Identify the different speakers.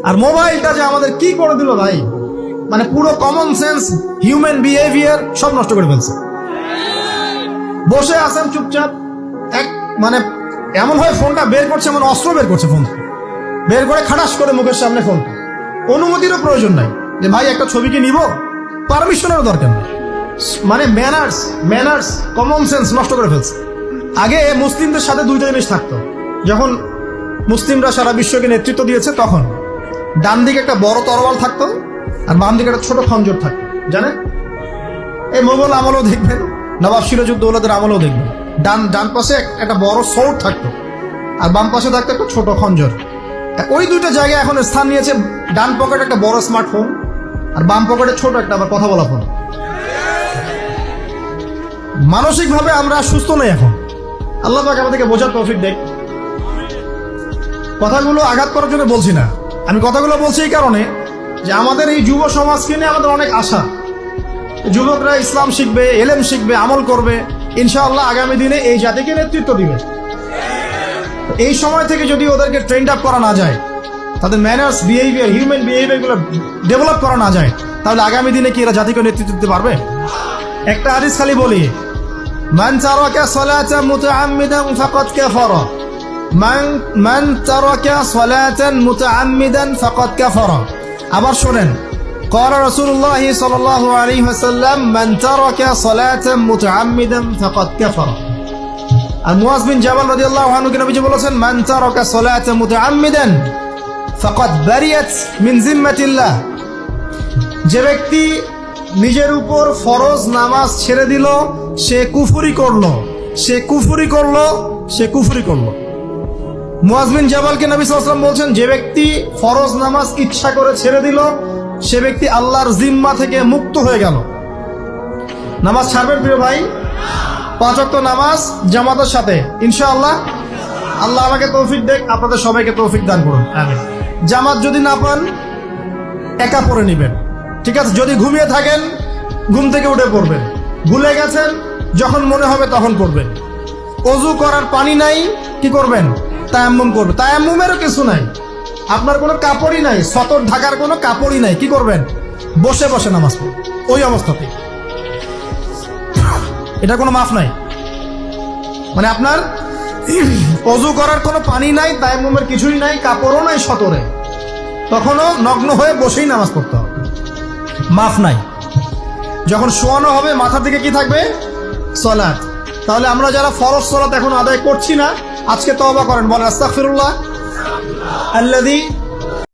Speaker 1: আর মোবাইলটা যে আমাদের কি করে দিল ভাই, মানে পুরো কমন সেন্স, হিউম্যান বিহেভিয়ার সব নষ্ট করে ফেলছে। বসে আছেন চুপচাপ, মানে এমন হয় ফোনটা বের করছে, মানে অস্ত্র বের করছে, ফোন বের করে খাটাস করে মুখের সামনে ফোন, অনুমতিরও প্রয়োজন নাই যে ভাই একটা ছবি কি নিব, পারমিশনেরও দরকার নেই। মানে ম্যানার্স কমন সেন্স নষ্ট করে ফেলছে। আগে মুসলিমদের সাথে দুইটা জিনিস থাকতো, যখন মুসলিমরা সারা বিশ্বকে নেতৃত্ব দিয়েছে তখন ডান দিকে একটা বড় তরোয়াল থাকতো আর বাম দিকে একটা ছোট খঞ্জর থাকতো, জানেন? এই মোগল আমলেও দেখবেন, নবাব সিরাজউদ্দৌলাদের আমলেও দেখবেন, ডান পাশে একটা বড় সোর্ড থাকতো আর বাম পাশে থাকতো একটা ছোট খঞ্জর। ওই দুইটা জায়গায় এখন স্থান নিয়েছে, ডান পকেটে একটা বড় স্মার্টফোন আর বাম পকেটে ছোট একটা আবার কথা বলা ফোন। মানসিকভাবে আমরা সুস্থ নই এখন। আল্লাহ পাক আমাদেরকে বোঝার তৌফিক দেখ। কথাগুলো আঘাত করার জন্য বলছি না, আমি কথাগুলো বলছি এই কারণে যে আমাদের এই যুব সমাজকে নিয়ে আমাদের অনেক আশা। যুবকরা ইসলাম শিখবে, এলেম শিখবে, আমল করবে, ইনশাআল্লাহ আগামী দিনে এই জাতিকে নেতৃত্ব দিবে। এই সময় থেকে যদি ওদেরকে ট্রেন্ড আপ করা না যায়, তাদের ম্যানার্স, বিহেভিয়ার, হিউম্যান বিহেভিয়ার গুলো ডেভেলপ করা না যায়, তাহলে আগামী দিনে কি এরা জাতিকে নেতৃত্ব দিতে পারবে? একটা হাদিস খালি বলি, মান তারাকা সালাতান মুতাআম্মিদান ফাকাদ কাফারা, মান তারাকা সালাতান মুতাআম্মিদান ফাকাদ কাফারা। আবার শুনেন, قال رسول الله صلى الله عليه وسلم من ترك صلاة متعمدا فقد كفر। আর মুয়াজ বিন জাবাল রাদিয়াল্লাহু আনহু কে নবীজি বলেছেন, মান তারাকা সালাতা মুতাআম্মিদান ফাকাদ বারিয়াত মিন জিম্মাতিল্লাহ। যে ব্যক্তি নিজের উপর ফরজ নামাজ ছেড়ে দিল, সে কুফরি করলো, সে কুফরি করলো, সে কুফরি করলো। মুয়াজ বিন জাবালকে নবী সাল্লাল্লাহু আলাইহি ওয়াসাল্লাম বলছেন, যে ব্যক্তি ফরজ নামাজ ইচ্ছা করে ছেড়ে দিল, সে ব্যক্তি আল্লাহর জিম্মা থেকে মুক্ত হয়ে গেল। নামাজ ছাড়বেন প্রিয় ভাই, 5 ওয়াক্ত নামাজ জামাতের সাথে ইনশাআল্লাহ। আল্লাহ আমাকে তৌফিক দেখ, আপনাদের সবাইকে তৌফিক দান করুন, আমিন। জামাত যদি না পান একা পড়ে নেবেন, ঠিক আছে? যদি ঘুমিয়ে থাকেন ঘুম থেকে উঠে পড়বেন, ভুলে গেছেন যখন মনে হবে তখন পড়বেন। ওযু করার পানি নাই, কি করবেন? তায়াম্মুম করবেন। তায়াম্মুমেরও কিছু নাই, আপনার কোনো কাপড়ই নাই, সতর ঢাকার কোনো কাপড়ই নাই, কি করবেন? বসে বসে নামাজ পড়বেন ওই অবস্থাতে। এটা কোনো মাফ নাই, মানে আপনার ওযু করার কোনো পানি নাই, তায়াম্মুমের কিছুই নাই, কাপড়ও নাই সতরে, তখনও নগ্ন হয়ে বসেই নামাজ পড়তে হবে, মাফ নাই। যখন শোয়ানো হবে মাথা থেকে কি থাকবে? সালাত। তাহলে আমরা যারা ফরজ সালাত এখন আদায় করছি না, আজকে তওবা করেন, বলেন আস্তাগফিরুল্লাহ আল্লাযী